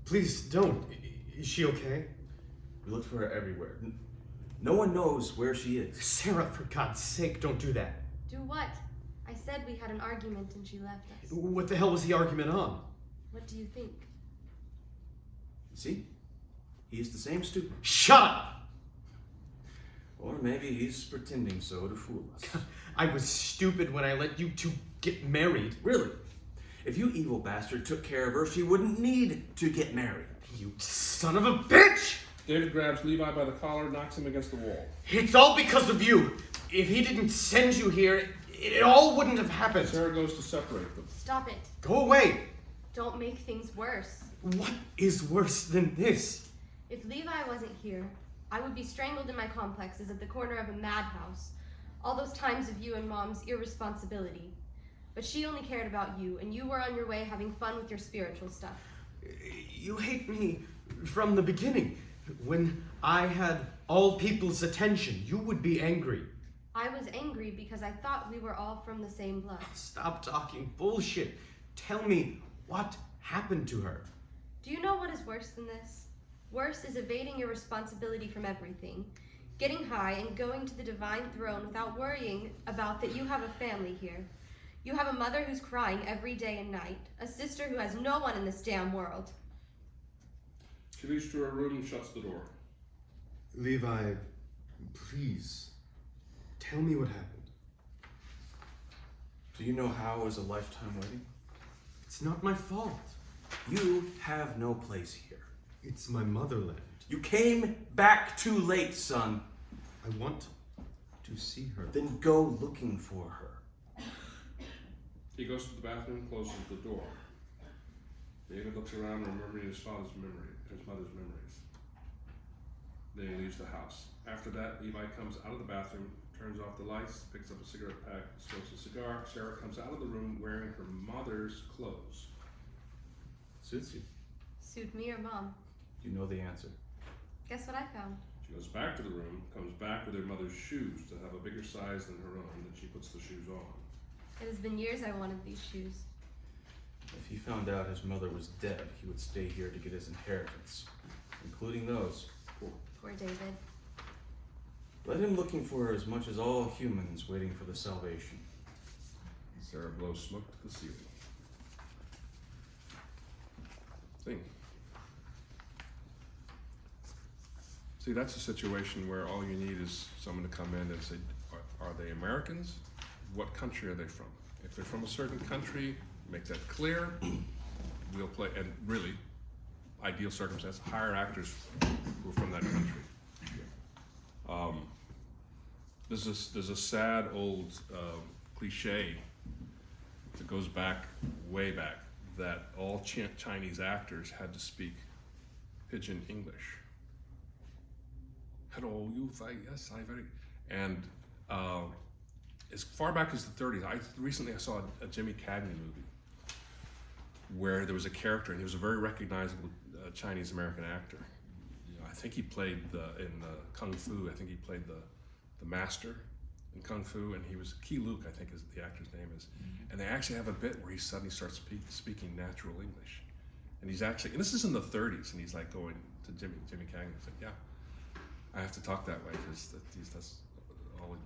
Please don't. Is she okay? We looked for her everywhere. No one knows where she is. Sarah, for God's sake, don't do that. Do what? I said we had an argument and she left us. What the hell was the argument on? What do you think? See? He's the same stupid. Shut up! Or maybe he's pretending so to fool us. I was stupid when I let you two get married. Really? If you evil bastard took care of her, she wouldn't need to get married. You son of a bitch! David grabs Levi by the collar, knocks him against the wall. It's all because of you. If he didn't send you here, it all wouldn't have happened. Sarah goes to separate them. Stop it. Go away. Don't make things worse. What is worse than this? If Levi wasn't here, I would be strangled in my complexes at the corner of a madhouse. All those times of you and Mom's irresponsibility. But she only cared about you, and you were on your way having fun with your spiritual stuff. You hate me from the beginning. When I had all people's attention, you would be angry. I was angry because I thought we were all from the same blood. Stop talking bullshit. Tell me what happened to her. Do you know what is worse than this? Worse is evading your responsibility from everything, getting high and going to the divine throne without worrying about that you have a family here. You have a mother who's crying every day and night, a sister who has no one in this damn world. She leads to her room and shuts the door. Levi, please, tell me what happened. Do you know how it was a lifetime wedding? It's not my fault. You have no place here. It's my motherland. You came back too late, son. I want to see her. Then go looking for her. He goes to the bathroom and closes the door. David looks around, remembering his mother's memories. Then he leaves the house. After that, Levi comes out of the bathroom, turns off the lights, picks up a cigarette pack, smokes a cigar. Sarah comes out of the room wearing her mother's clothes. Suits you. Suit me or Mom? You know the answer. Guess what I found? She goes back to the room, comes back with her mother's shoes that have a bigger size than her own, and she puts the shoes on. It has been years I wanted these shoes. If he found out his mother was dead, he would stay here to get his inheritance, including those. Poor David. Let him looking for her as much as all humans waiting for the salvation. Sarah blows smoke to the ceiling. See, that's a situation where all you need is someone to come in and say, are they Americans? What country are they from? If they're from a certain country, make that clear. We'll play, and really, ideal circumstance, hire actors who are from that country. There's a sad old cliche that goes back, way back, that all Chinese actors had to speak pidgin English. Hello, you, yes, I very, and as far back as the 30s, recently I saw a Jimmy Cagney movie where there was a character, and he was a very recognizable Chinese American actor. You know, I think he played in Kung Fu. I think he played the master in Kung Fu, and he was Key Luke, I think is the actor's name is. And they actually have a bit where he suddenly starts speaking natural English, and he's actually, and this is in the 30s, and he's like going to Jimmy Cagney. He's like, yeah, I have to talk that way because that's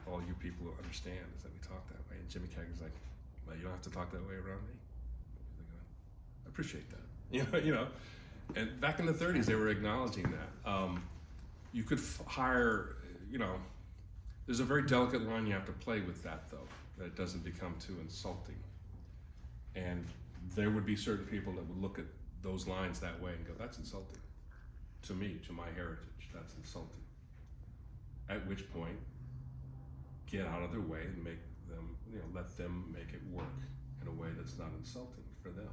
all you people understand is that we talk that way. And Jimmy Cagney's like, well, you don't have to talk that way around me. I appreciate that. You know. And back in the 30s, they were acknowledging that. You could hire, there's a very delicate line you have to play with that, though, that it doesn't become too insulting. And there would be certain people that would look at those lines that way and go, that's insulting. To me, to my heritage, that's insulting. At which point, get out of their way and make them, let them make it work in a way that's not insulting for them.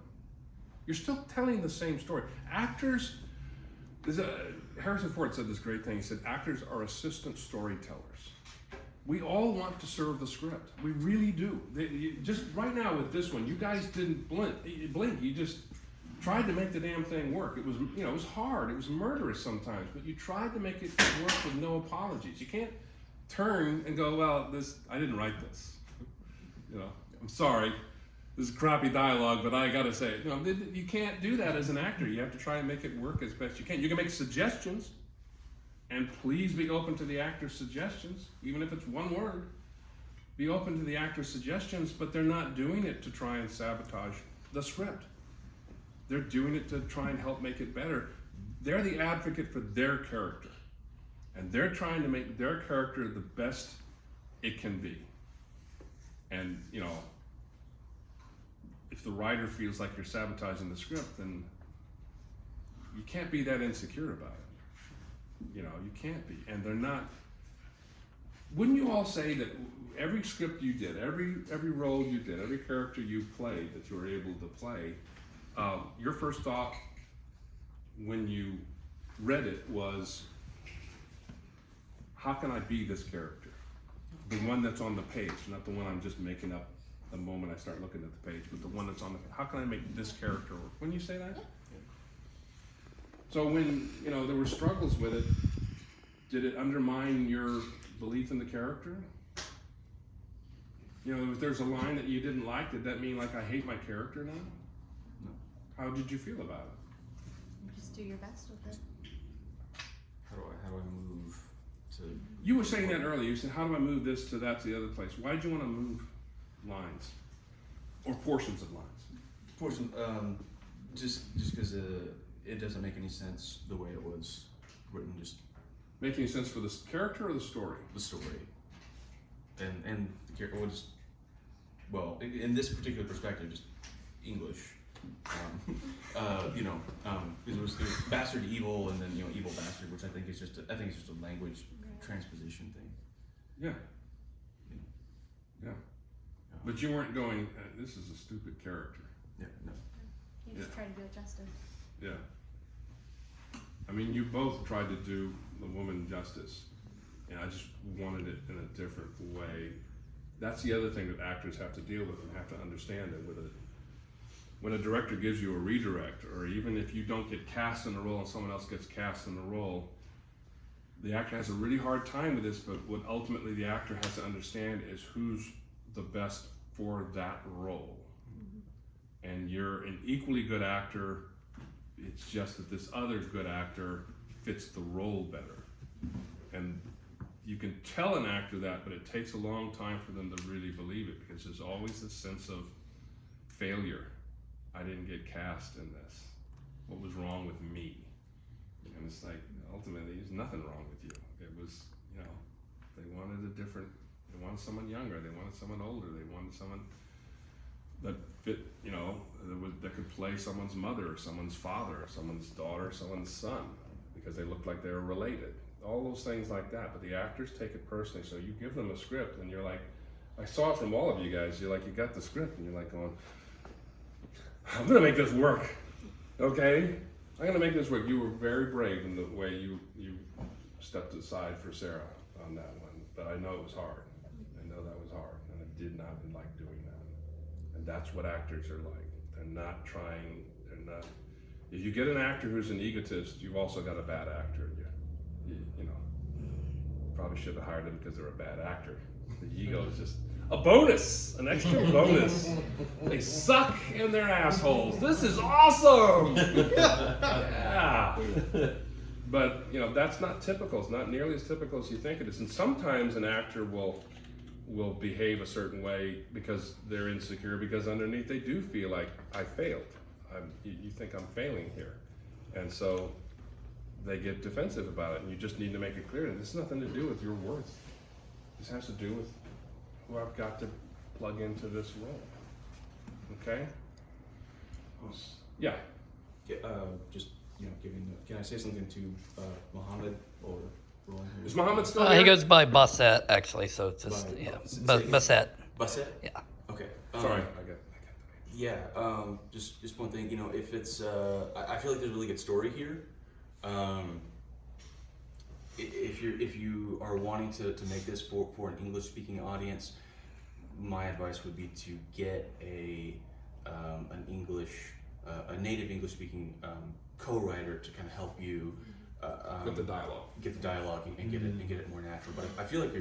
You're still telling the same story. Actors, Harrison Ford said this great thing. He said, actors are assistant storytellers. We all want to serve the script. We really do. Just right now with this one, you guys didn't blink. You just tried to make the damn thing work. It was, it was hard. It was murderous sometimes, but you tried to make it work with no apologies. You can't turn and go, well, I didn't write this. I'm sorry. this is crappy dialogue, but I gotta say, you can't do that as an actor. You have to try and make it work as best you can. You can make suggestions, and please be open to the actor's suggestions, even if it's one word. Be open to the actor's suggestions, but they're not doing it to try and sabotage the script. They're doing it to try and help make it better. They're the advocate for their character, and they're trying to make their character the best it can be. And, if the writer feels like you're sabotaging the script, then you can't be that insecure about it. You can't be. And they're not. Wouldn't you all say that every script you did, every role you did, every character you played that you were able to play, your first thought when you read it was, how can I be this character? The one that's on the page, not the one I'm just making up the moment I start looking at the page, but the one that's on the page. How can I make this character work? Wouldn't you say that? Yeah. So when, there were struggles with it, did it undermine your belief in the character? If there's a line that you didn't like, did that mean like I hate my character now? No. How did you feel about it? Just do your best with it. How do I move to? You were saying that earlier. You said, how do I move this to that to the other place? Why did you want to move lines or portions of lines? Just because it doesn't make any sense the way it was written. Just make any sense for the character or the story? The story, and the character was, in this particular perspective, just English. It was bastard evil, and then evil bastard, which I think is just a language transposition thing. Yeah. But you weren't going, this is a stupid character. Yeah, no. You just try to do it justice. Yeah. I mean, you both tried to do the woman justice, and I just wanted it in a different way. That's the other thing that actors have to deal with and have to understand that when a director gives you a redirect, or even if you don't get cast in a role and someone else gets cast in the role, the actor has a really hard time with this, but what ultimately the actor has to understand is who's the best for that role. Mm-hmm. And you're an equally good actor, it's just that this other good actor fits the role better. And you can tell an actor that, but it takes a long time for them to really believe it, because there's always this sense of failure. I didn't get cast in this. What was wrong with me? And it's like, ultimately, there's nothing wrong with you. It was, they wanted someone younger, they wanted someone older, they wanted someone that fit, that could play someone's mother, or someone's father, or someone's daughter, or someone's son, because they looked like they were related. All those things like that, but the actors take it personally. So you give them a script, and you're like, I saw it from all of you guys, you're like, you got the script, and you're like going, I'm gonna make this work, okay? I'm gonna make this work. You were very brave in the way you stepped aside for Sarah on that one, but I know it was hard. I know that was hard, and I did not like doing that. And that's what actors are like. They're not trying, if you get an actor who's an egotist, you've also got a bad actor. Probably should have hired them because they're a bad actor. The ego is just a bonus, an extra bonus. They suck in their assholes. This is awesome. Yeah. But that's not typical. It's not nearly as typical as you think it is. And sometimes an actor will behave a certain way because they're insecure, because underneath they do feel like I failed. You think I'm failing here, and so they get defensive about it, and you just need to make it clear that this has nothing to do with your worth. This has to do with who I've got to plug into this role. Okay? Yeah. Just can I say something to Muhammad or Roland? Is Muhammad still here? He goes by Baset, actually, so it's just, Baset. Baset? Yeah. Okay. Sorry, I got Yeah, just one thing, if it's, I feel like there's a really good story here. If you are wanting to make this for an English speaking audience, my advice would be to get a native English speaking co-writer to kind of help you Get the dialogue. and get it more natural. But I feel like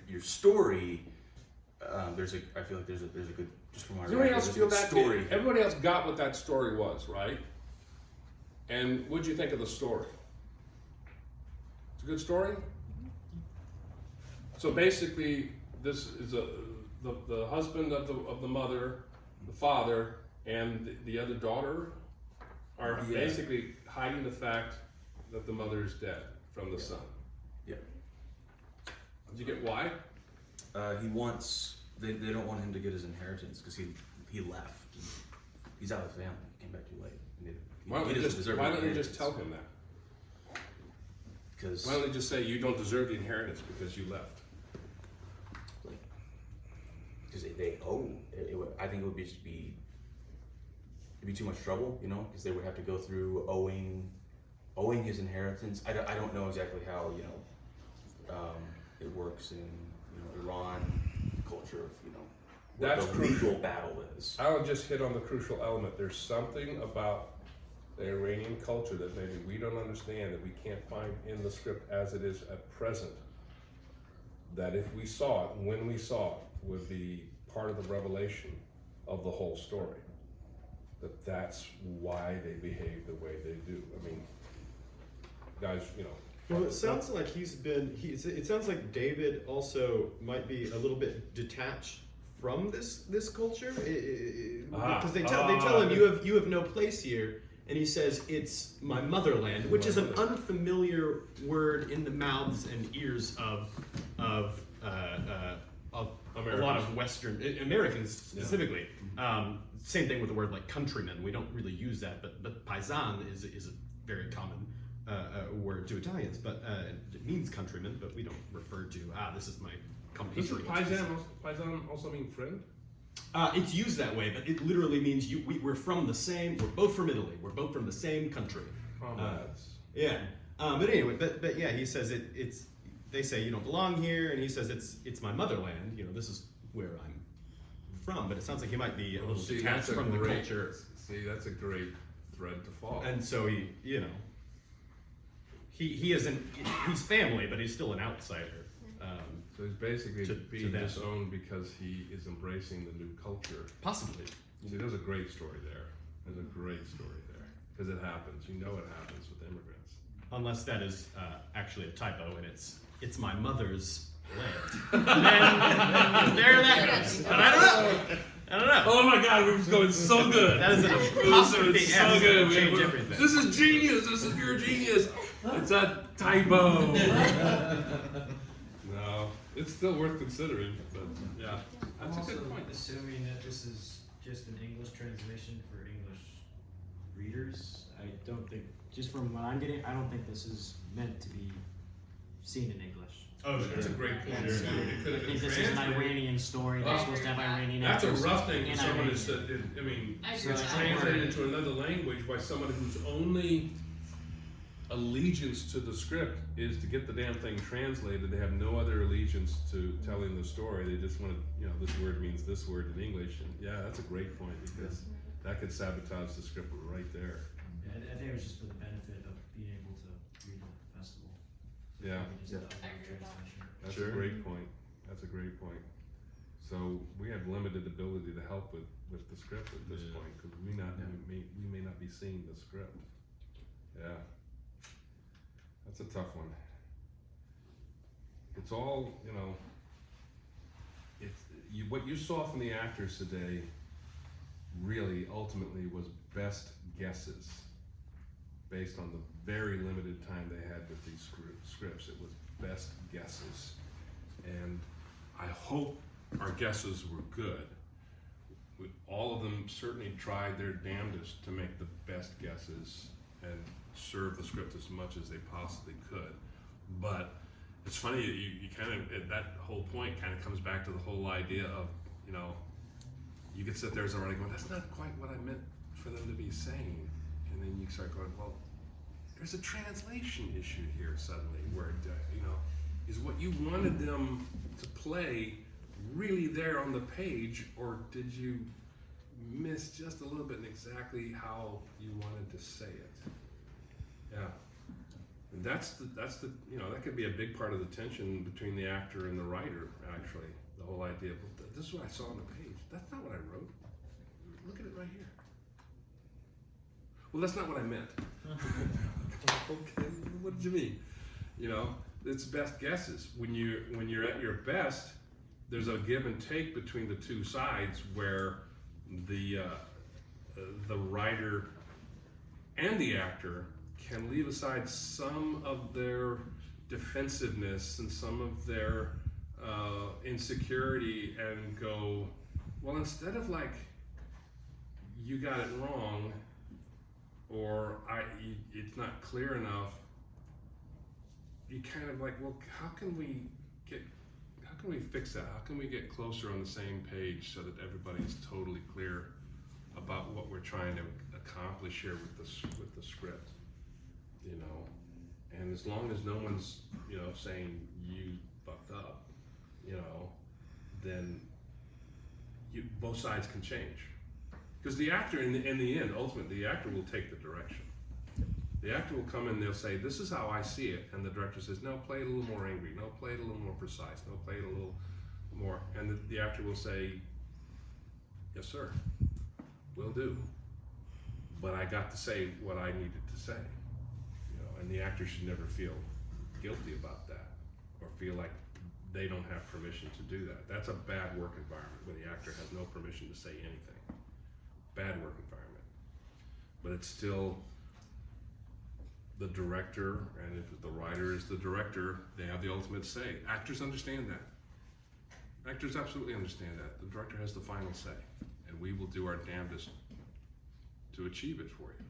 your story I feel like there's a good, just from our Does anybody else there's a feel good that? story. Everybody else got what that story was, right? And what'd you think of the story? It's a good story? So basically, this is the husband of the mother, the father, and the other daughter are Yeah. basically hiding the fact that the mother is dead from the son. Yeah. Did you get why? He wants. They don't want him to get his inheritance because he left. He's out of the family. He came back too late. Why don't He you doesn't deserve why the don't you just inheritance. tell him that? Because Why don't you just say you don't deserve the inheritance because you left? they owe. I think it would it'd be too much trouble, you know, because they would have to go through owing his inheritance. I don't know exactly how it works in Iran culture of what That's the crucial. legal battle is. I would just hit on the crucial element. There's something about the Iranian culture that maybe we don't understand, that we can't find in the script as it is at present, that if we saw it, when we saw it, would be part of the revelation of the whole story. That's why they behave the way they do. I mean, guys, Well, it sounds like it sounds like David also might be a little bit detached from this culture, because they tell him you have no place here, and he says it's my motherland, which is an unfamiliar word in the mouths and ears of a lot of Western Americans specifically. Same thing with the word like countryman. We don't really use that, but paisan is a very common word to Italians, but it means countryman, but we don't refer to this is my doesn't compatriot. paisan also mean friend? It's used that way, but it literally means we're from the same. We're both from Italy. We're both from the same country. Comrades. Yeah. But anyway, but yeah, he says it's. They say you don't belong here, and he says it's my motherland. This is where I'm from. But it sounds like he might be a little detached from the culture. See, that's a great thread to follow. And so he isn't. He's family, but he's still an outsider. So he's basically to being them. disowned because he is embracing the new culture. Possibly. See, there's a great story there. There's a great story there. Because it happens. You know it happens with immigrants. Unless that is actually a typo, and it's my mother's land. then there that goes. But I don't know. Oh my God, we're going so good. That is an apostrophe. It's S so good. to change everything. This is genius. This is pure genius. It's a typo. No, it's still worth considering. But yeah, that's I'm a good also point. assuming that this is just an English translation for English readers. I don't think, just from what I'm getting, I don't think this is meant to be seen in English. Oh, That's a great point. That's- It could I have think been this is an translated. Iranian story. They're supposed to have Iranian That's a actors rough thing for in someone who Iranian. said, I mean, I it's agree with that. translated into another language by someone whose only allegiance to the script is to get the damn thing translated. They have no other allegiance to telling the story. They just want to, this word means this word in English. And yeah, that's a great point because that could sabotage the script right there. Yeah, I think it was just for the benefit of being able to read at the festival. Yeah, Maybe just Yeah. the I agree with that. translation. that's Sure. a great point. That's a great point. So we have limited ability to help with the script at this point because we may not be seeing the script. Yeah, that's a tough one. It's all what you saw from the actors today. Really, ultimately, was best guesses based on the very limited time they had with these scripts. It was best guesses, and I hope our guesses were good. All of them certainly tried their damnedest to make the best guesses and serve the script as much as they possibly could. But it's funny, you kind of, that whole point kind of comes back to the whole idea of, you could sit there as a writer going, that's not quite what I meant for them to be saying. And then you start going, well, there's a translation issue here suddenly where, is what you wanted them to play really there on the page, or did you miss just a little bit in exactly how you wanted to say it? Yeah. And that's the that could be a big part of the tension between the actor and the writer, actually. the whole idea. But this is what I saw on the page. That's not what I wrote. Look at it right here. Well, that's not what I meant. Okay, what did you mean? You know, it's best guesses. When you're at your best, there's a give and take between the two sides where the writer and the actor can leave aside some of their defensiveness and some of their insecurity and go, well, instead of like, you got it wrong, or it's not clear enough, you kind of like, well, how can we fix that? How can we get closer on the same page so that everybody's totally clear about what we're trying to accomplish here with the script, you know? And as long as no one's, you know, saying you fucked up, you know, then both sides can change. Because the actor, in the end, ultimately, the actor will take the direction. The actor will come in, they'll say, this is how I see it. And the director says, no, play it a little more angry. No, play it a little more precise. No, play it a little more. And the actor will say, yes, sir, will do. But I got to say what I needed to say. You know, and the actor should never feel guilty about that or feel like they don't have permission to do that. That's a bad work environment where the actor has no permission to say anything. Bad work environment. But it's still the director, and if the writer is the director, they have the ultimate say. Actors understand that. Actors absolutely understand that. The director has the final say, and we will do our damnedest to achieve it for you.